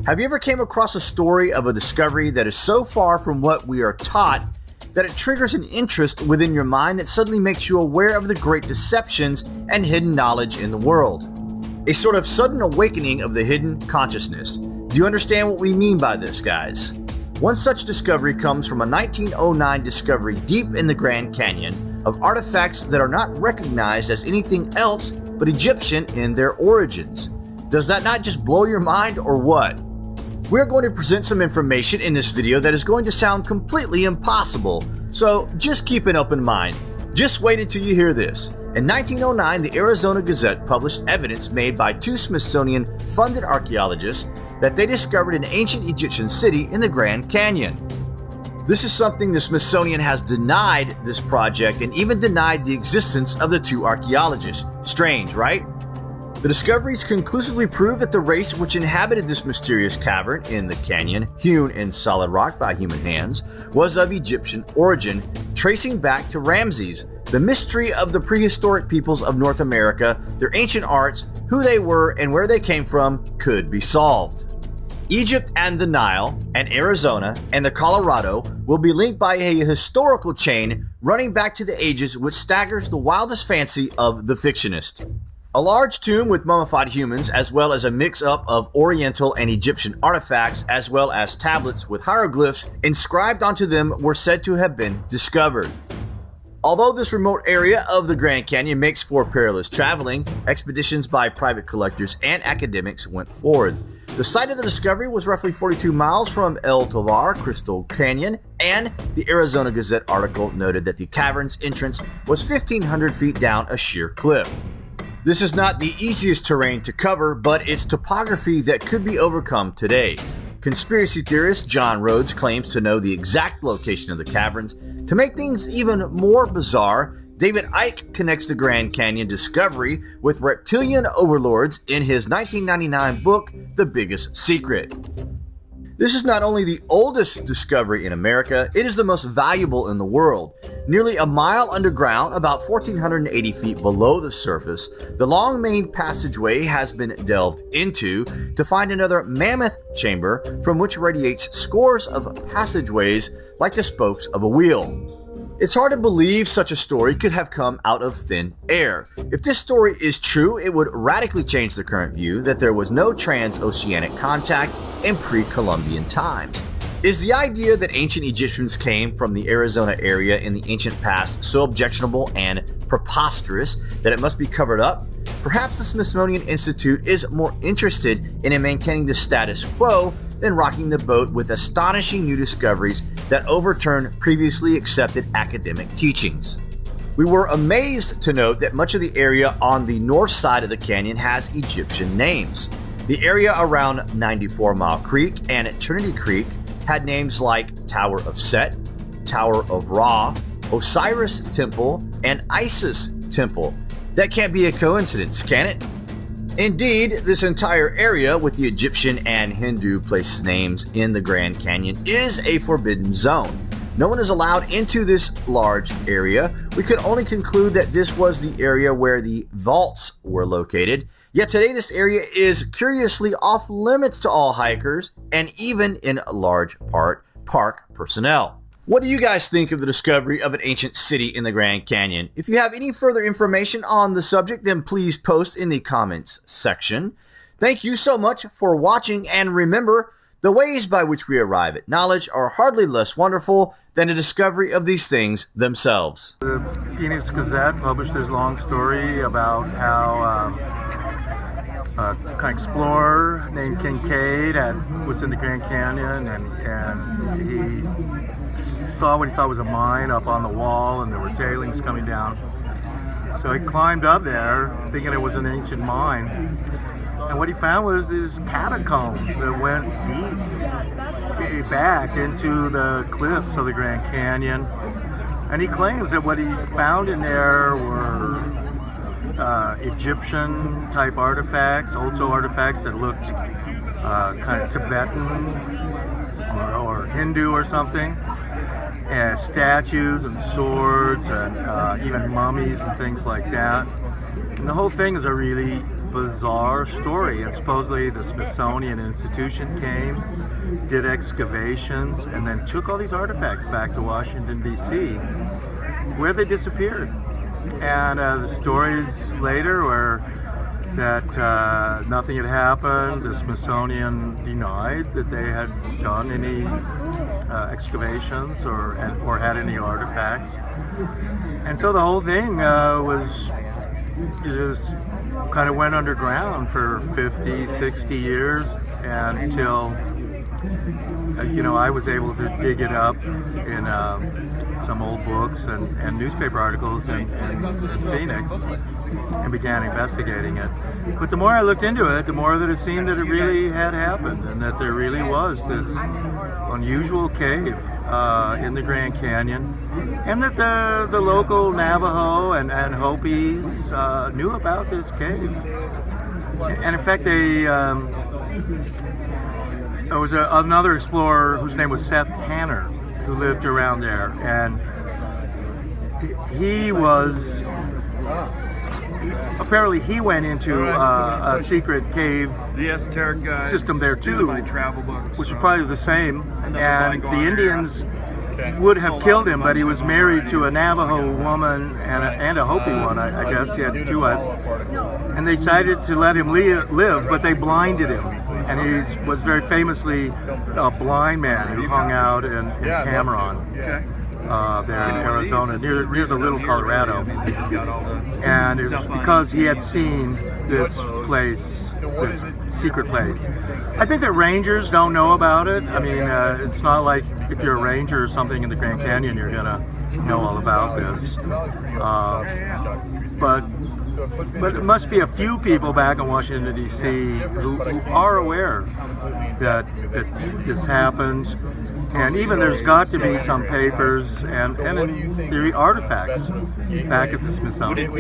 Have you ever came across a story of a discovery that is so far from what we are taught that it triggers an interest within your mind that suddenly makes you aware of the great deceptions and hidden knowledge in the world? A sort of sudden awakening of the hidden consciousness. Do you understand what we mean by this, guys? One such discovery comes from a 1909 discovery deep in the Grand Canyon of artifacts that are not recognized as anything else but Egyptian in their origins. Does that not just blow your mind, or what? We're going to present some information in this video that is going to sound completely impossible, so just keep an open mind. Just wait until you hear this. In 1909, the Arizona Gazette published evidence made by two Smithsonian-funded archaeologists that they discovered an ancient Egyptian city in the Grand Canyon. This is something the Smithsonian has denied this project and even denied the existence of the two archaeologists. Strange, right? The discoveries conclusively prove that the race which inhabited this mysterious cavern in the canyon, hewn in solid rock by human hands, was of Egyptian origin, tracing back to Ramses. The mystery of the prehistoric peoples of North America, their ancient arts, who they were and where they came from, could be solved. Egypt and the Nile, and Arizona and the Colorado will be linked by a historical chain running back to the ages which staggers the wildest fancy of the fictionist. A large tomb with mummified humans, as well as a mix-up of Oriental and Egyptian artifacts, as well as tablets with hieroglyphs inscribed onto them, were said to have been discovered. Although this remote area of the Grand Canyon makes for perilous traveling, expeditions by private collectors and academics went forward. The site of the discovery was roughly 42 miles from El Tovar Crystal Canyon, and the Arizona Gazette article noted that the cavern's entrance was 1,500 feet down a sheer cliff. This is not the easiest terrain to cover, but it's topography that could be overcome today. Conspiracy theorist John Rhodes claims to know the exact location of the caverns. To make things even more bizarre, David Icke connects the Grand Canyon discovery with reptilian overlords in his 1999 book, The Biggest Secret. This is not only the oldest discovery in America, it is the most valuable in the world. Nearly a mile underground, about 1,480 feet below the surface, the long main passageway has been delved into to find another mammoth chamber from which radiates scores of passageways like the spokes of a wheel. It's hard to believe such a story could have come out of thin air. If this story is true, it would radically change the current view that there was no transoceanic contact in pre-Columbian times. Is the idea that ancient Egyptians came from the Arizona area in the ancient past so objectionable and preposterous that it must be covered up? Perhaps the Smithsonian Institute is more interested in maintaining the status quo than rocking the boat with astonishing new discoveries that overturn previously accepted academic teachings. We were amazed to note that much of the area on the north side of the canyon has Egyptian names. The area around 94 Mile Creek and Trinity Creek had names like Tower of Set, Tower of Ra, Osiris Temple, and Isis Temple. That can't be a coincidence, can it? Indeed, this entire area with the Egyptian and Hindu place names in the Grand Canyon is a forbidden zone. No one is allowed into this large area. We could only conclude that this was the area where the vaults were located. Yet today this area is curiously off limits to all hikers and even in large part park personnel. What do you guys think of the discovery of an ancient city in the Grand Canyon? If you have any further information on the subject, then please post in the comments section. Thank you so much for watching, and remember, the ways by which we arrive at knowledge are hardly less wonderful than the discovery of these things themselves. The Phoenix Gazette published this long story about how kind of explorer named Kincaid was in the Grand Canyon, and he saw what he thought was a mine up on the wall, and there were tailings coming down. So he climbed up there thinking it was an ancient mine, and what he found was these catacombs that went deep back into the cliffs of the Grand Canyon. And he claims that what he found in there were Egyptian type artifacts, also artifacts that looked kind of Tibetan or Hindu or something, and statues and swords and even mummies and things like that. And the whole thing is a really bizarre story. And supposedly the Smithsonian Institution came, did excavations, and then took all these artifacts back to Washington, D.C., where they disappeared. And the stories later were that nothing had happened. The Smithsonian denied that they had done any excavations or had any artifacts. And so the whole thing just kind of went underground for 50, 60 years until I was able to dig it up in some old books and newspaper articles in Phoenix, and began investigating it. But the more I looked into it, the more that it seemed that it really had happened, and that there really was this unusual cave in the Grand Canyon, and that the local Navajo and Hopis knew about this cave. And in fact, there was another explorer whose name was Seth Tanner, who lived around there, and apparently he went into a secret cave system there too, which was probably the same, and the Indians would have killed him, but he was married to a Navajo woman and a Hopi one, I guess. He had two wives, and they decided to let him live, but they blinded him, and he was very famously a blind man who hung out in Cameron. There in Arizona, near the Little Colorado, and it was because he had seen this place, this secret place. I think that rangers don't know about it. I mean, it's not like if you're a ranger or something in the Grand Canyon, you're gonna know all about this. But it must be a few people back in Washington, D.C. who are aware that this happened. And even there's got to be some papers and in theory artifacts back at the Smithsonian.